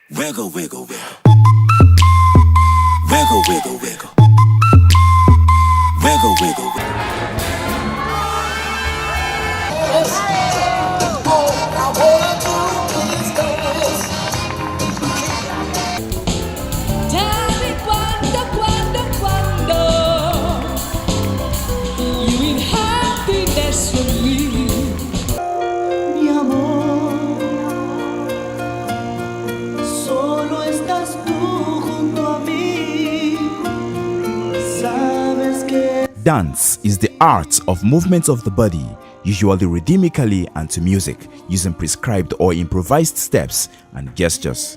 Wiggle, wiggle, wiggle. Wiggle, wiggle, wiggle. Wiggle, wiggle, wiggle. Dance is the art of movement of the body, usually rhythmically and to music, using prescribed or improvised steps and gestures.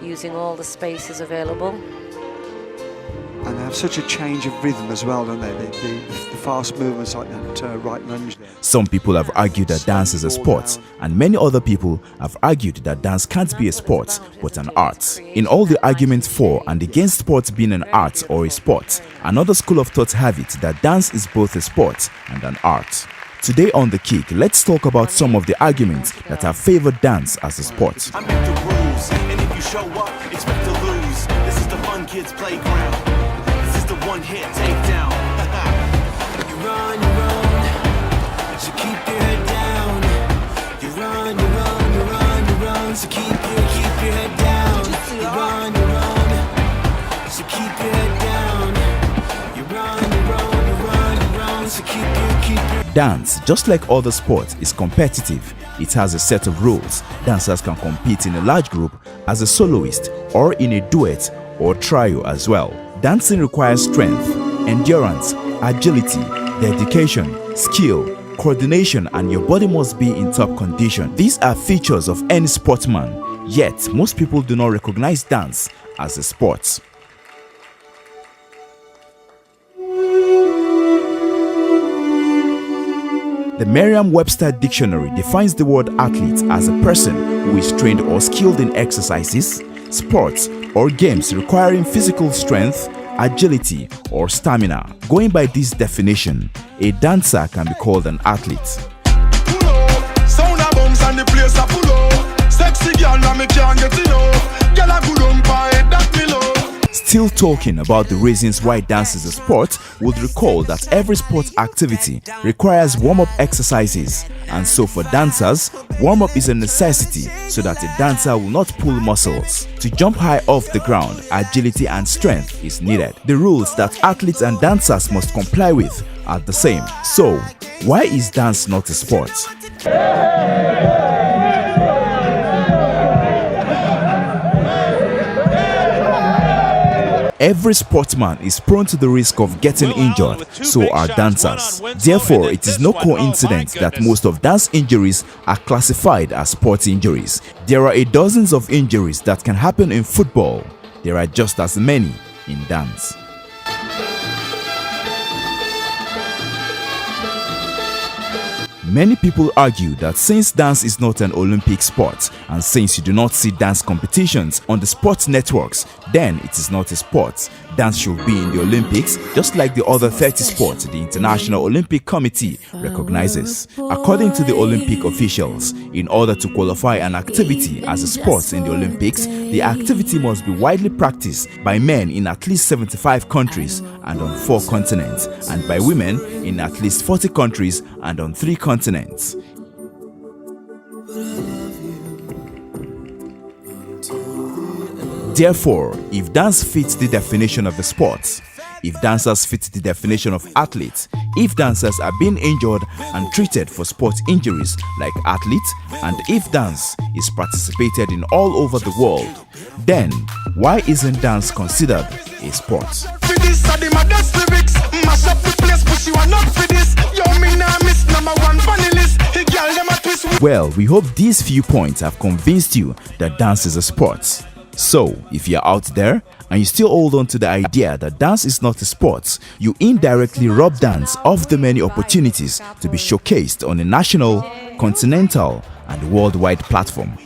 Using all the spaces available. And they have such a change of rhythm as well, don't they? The fast movements like that right lunge there. Some people have argued that dance is a sport, and many other people have argued that dance can't be a sport, but an art. In all the arguments for and against sports being an art or a sport, another school of thought have it that dance is both a sport and an art. Today on The Kick, let's talk about some of the arguments that have favored dance as a sport. I make the rules, and if you show up, expect to lose. This is the fun kids' playground. This is the one-hit takedown. You run, so keep your head down. You run, so keep your head down. You run, so keep your head down. You run, so keep your Dance, just like other sports, is competitive. It has a set of rules. Dancers can compete in a large group, as a soloist, or in a duet or trio as well. Dancing requires strength, endurance, agility, dedication, skill, coordination, and your body must be in top condition. These are features of any sportsman, yet most people do not recognize dance as a sport. The Merriam-Webster Dictionary defines the word athlete as a person who is trained or skilled in exercises, sports, or games requiring physical strength, agility, or stamina. Going by this definition, a dancer can be called an athlete. Still talking about the reasons why dance is a sport, would recall that every sport activity requires warm-up exercises, and so for dancers, warm-up is a necessity so that a dancer will not pull muscles. To jump high off the ground, agility and strength is needed. The rules that athletes and dancers must comply with are the same. So, why is dance not a sport? Every sportsman is prone to the risk of getting injured, so are dancers. Therefore, it is no coincidence that most of dance injuries are classified as sports injuries. There are dozens of injuries that can happen in football. There are just as many in dance. Many people argue that since dance is not an Olympic sport, and since you do not see dance competitions on the sports networks, then it is not a sport. Dance should be in the Olympics, just like the other 30 sports the International Olympic Committee recognizes. According to the Olympic officials, in order to qualify an activity as a sport in the Olympics, the activity must be widely practiced by men in at least 75 countries and on 4 continents, and by women in at least 40 countries and on 3 continents. Therefore, if dance fits the definition of a sport, if dancers fit the definition of athletes, if dancers are being injured and treated for sports injuries like athletes, and if dance is participated in all over the world, then why isn't dance considered a sport? Well, we hope these few points have convinced you that dance is a sport. So, if you're out there and you still hold on to the idea that dance is not a sport, you indirectly rob dance of the many opportunities to be showcased on a national, continental, and worldwide platform.